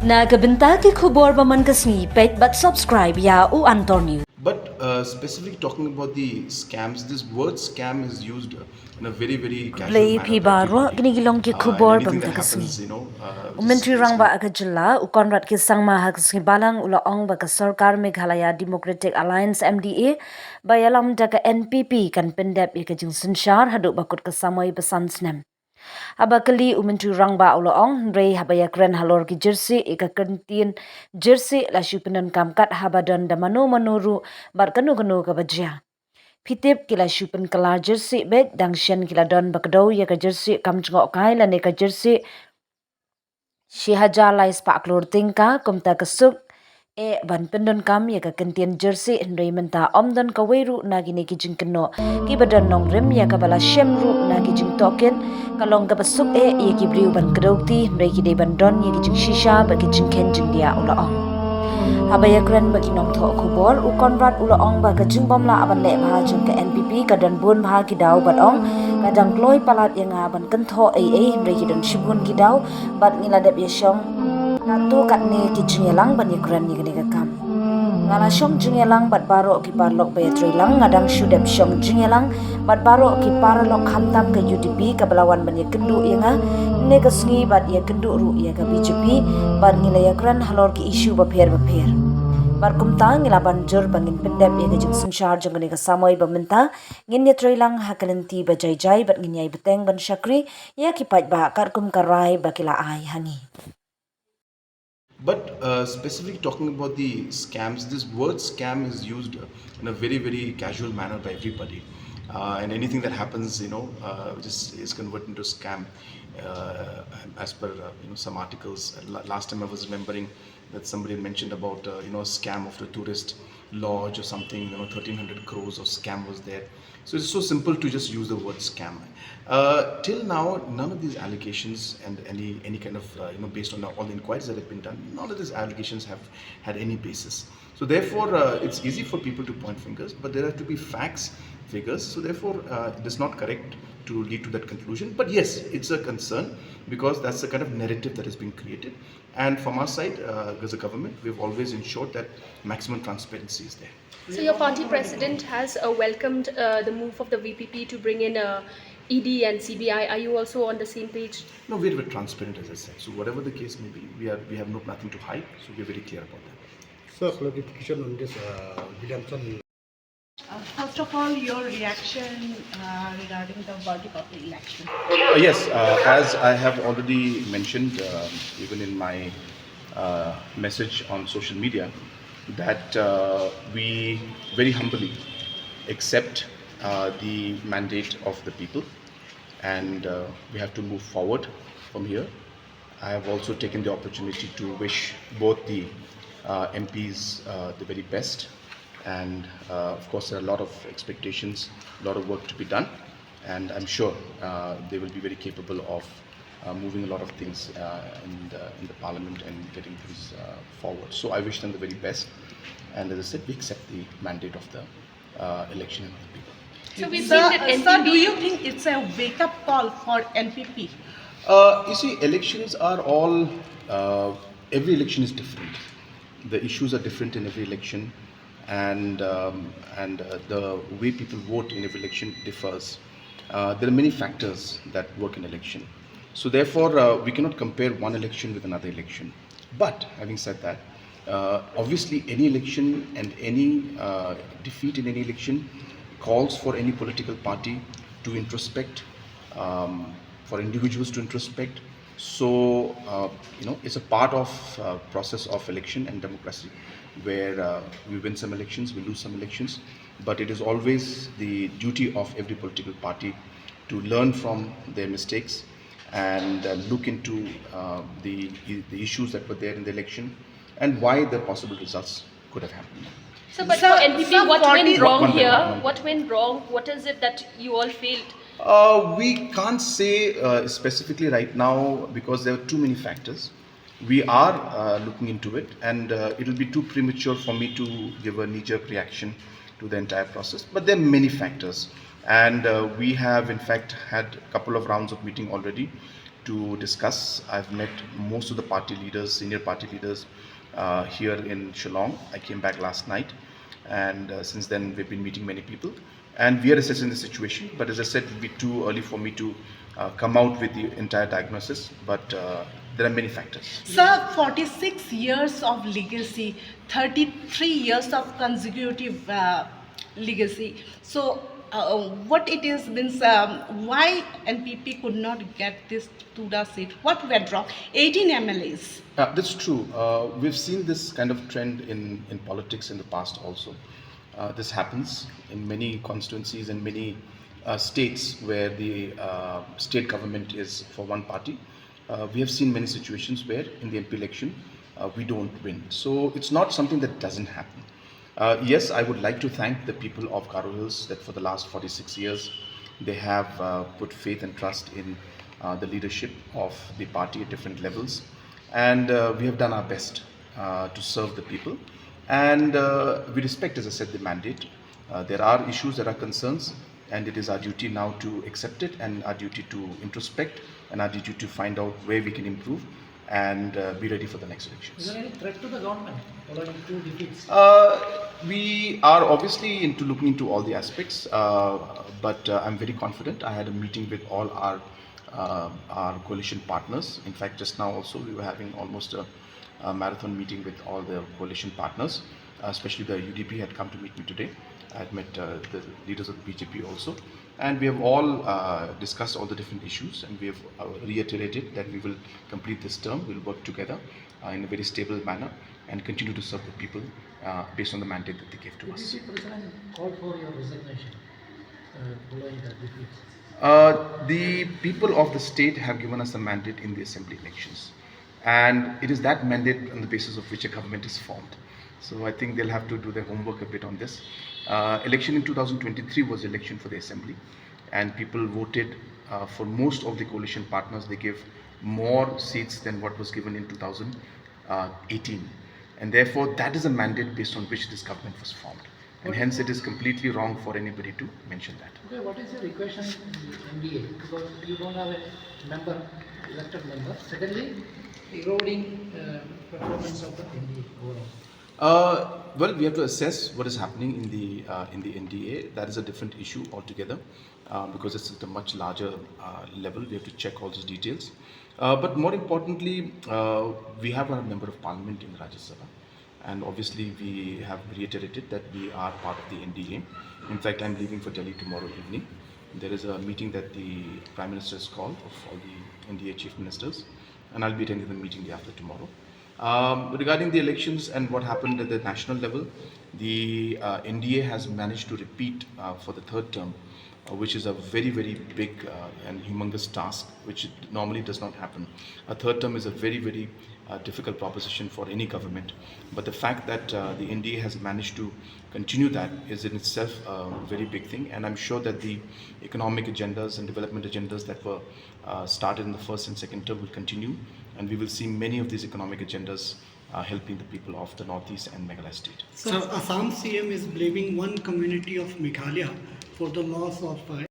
Nagabenta ki khubor baman kasngi pet but subscribe ya u Antor News. But specifically talking about the scams, this word scam is used in a very casual Play manner pi by baro everybody. gini gilong ki And khubor anything bam that ta kasngi. happens, just Umentri is rang ba agajilla u Conrad ki sangma ha kasngi balang ula ong ba ka Sarkar Meghalaya Democratic Alliance NDA ba yalam da ka NPP kan pendep ya ka jing sinshar haduk bakut ka samoi besan snem. Abakali umentri rang ba ula ong rei habaya kren halor ki jersey ika kentin jersey la shupenan kamkat habadan da mano manuru bar kanu kanu ka bajia. Pitip kila shupen kala jersey bed dangshan kila don bakdo ya ka jersey kam jengok kai la ne ka jersey shihaja lais pa klor tingka kumta kesuk ban pendon kam ya ka kentian jersey ndoi menta omdan ka weru na gine ki jingkeno ki badan nong rem ya ka bala shemru na ki jing token kalong ka basuk ya ki briu ban kedokti ndoi ki de ban don ya ki jing shisha ba ki jing ken jing dia ula ong. Habaya kren bagi nong tho kubor u Conrad ula ong ba kajing bom la aban le bha jung ka NPP kadan bun bha ki daw bat ong kadang kloi palat yang aban kan tho ndre ki dan shibun ki daw bat ngila dep yeshong katu kat ne ki jingelang ban ye kren ni ka kam ngala shong jingelang bat baro ki parlok ba lang ngadang shudep shong jingelang bat baro ki parlok khamtam ka UDP ka belawan ban ye kendu yenga ne ka sngi bat ye kendu ru ye ka BJP bat ngila ya kren halor ki issue ba pher Barkumta ngila banjur bangin pendep ya gajing sunshar jang ni kasamoy baminta ngin ya trailang hakalenti bajay bat ngin yai beteng ban syakri ya kipat ba karkum karai bakila ai hani. But specifically talking about the scams, this word scam is used in a very casual manner by everybody. And anything that happens, just is converted into scam. As per some articles, last time I was remembering that somebody had mentioned about a scam of the tourist lodge or something. 1,300 crores of scam was there. So it's so simple to just use the word scam. Till now, none of these allegations and any kind of based on all the inquiries that have been done, none of these allegations have had any basis. So therefore, it's easy for people to point fingers, but there have to be facts, figures. So therefore, it is not correct to lead to that conclusion. But yes, it's a concern because that's the kind of narrative that has been created. And from our side, as a government, we've always ensured that maximum transparency is there. So your party president has welcomed the move of the VPP to bring in ED and CBI. Are you also on the same page? No, we're very transparent, as I said. So whatever the case may be, we have nothing to hide. So we're very clear about that. Sir, clarification on this Williamson. First of all, your reaction regarding the verdict of the election. Yes, as I have already mentioned, even in my message on social media, that we very humbly accept the mandate of the people, and we have to move forward from here. I have also taken the opportunity to wish both the MPs the very best, and of course there are a lot of expectations, a lot of work to be done, and I'm sure they will be very capable of moving a lot of things in the parliament and getting things forward. So I wish them the very best, and as I said, we accept the mandate of the election and the people. So we've seen that NPP. Sir, do you think it's a wake-up call for NPP? You see, elections are all, every election is different. The issues are different in every election, and the way people vote in every election differs. There are many factors that work in election. So therefore, we cannot compare one election with another election. But having said that, obviously any election and any defeat in any election calls for any political party to introspect, for individuals to introspect. So it's a part of process of election and democracy, where we win some elections, we lose some elections, but it is always the duty of every political party to learn from their mistakes and look into the issues that were there in the election and why the possible results could have happened. So, but for NPP, what went wrong here? What went wrong? What is it that you all failed? We can't say specifically right now because there are too many factors. We are looking into it, and it will be too premature for me to give a knee-jerk reaction to the entire process. But there are many factors, and we have in fact had a couple of rounds of meeting already to discuss. I've met most of the party leaders, senior party leaders here in Shillong. I came back last night, and since then we've been meeting many people, and we are assessing the situation. But as I said, it will be too early for me to come out with the entire diagnosis, but there are many factors. Sir, 46 years of legacy, 33 years of consecutive legacy. So, what it is means, why NPP could not get this Tuda seat? What went wrong? 18 MLAs. That's true. We've seen this kind of trend in politics in the past also. This happens in many constituencies and many states where the state government is for one party. We have seen many situations where in the MP election we don't win. So it's not something that doesn't happen. Yes, I would like to thank the people of Garo Hills that for the last 46 years they have put faith and trust in the leadership of the party at different levels, and we have done our best to serve the people, and we respect, as I said, the mandate. There are issues, there are concerns, and it is our duty now to accept it, and our duty to introspect, and our duty to find out where we can improve and be ready for the next elections. Is there any threat to the government following 2 defeats? We are obviously looking into all the aspects, but I'm very confident. I had a meeting with all our coalition partners. In fact, just now also we were having almost a marathon meeting with all the coalition partners, especially the UDP had come to meet me today. I had met the leaders of the BJP also, and we have all discussed all the different issues, and we have reiterated that we will complete this term. We'll work together in a very stable manner and continue to serve the people based on the mandate that they gave to us. BJP president called for your resignation following the defeats. The people of the state have given us a mandate in the assembly elections, and it is that mandate on the basis of which a government is formed. So I think they'll have to do their homework a bit on this. Election in 2023 was election for the assembly, and people voted for most of the coalition partners. They gave more seats than what was given in 2018, and therefore that is a mandate based on which this government was formed, and hence it is completely wrong for anybody to mention that. Okay, what is your equation in the NDA? Because you don't have a member, elected member. Secondly, eroding performance of the NDA overall. Well, we have to assess what is happening in the NDA. That is a different issue altogether, because it's at a much larger level. We have to check all those details. But more importantly, we have a member of parliament in Rajya Sabha, and obviously we have reiterated that we are part of the NDA. In fact, I'm leaving for Delhi tomorrow evening. There is a meeting that the Prime Minister has called of all the NDA chief ministers, and I'll be attending the meeting day after tomorrow. Regarding the elections and what happened at the national level, the NDA has managed to repeat for the third term, which is a very, very big and humongous task, which normally does not happen. A third term is a very, very difficult proposition for any government. But the fact that the NDA has managed to continue that is in itself a very big thing. And I'm sure that the economic agendas and development agendas that were started in the first and second term will continue. And we will see many of these economic agendas helping the people of the Northeast and Meghalaya state. So, Assam CM is blaming one community of Meghalaya for the loss of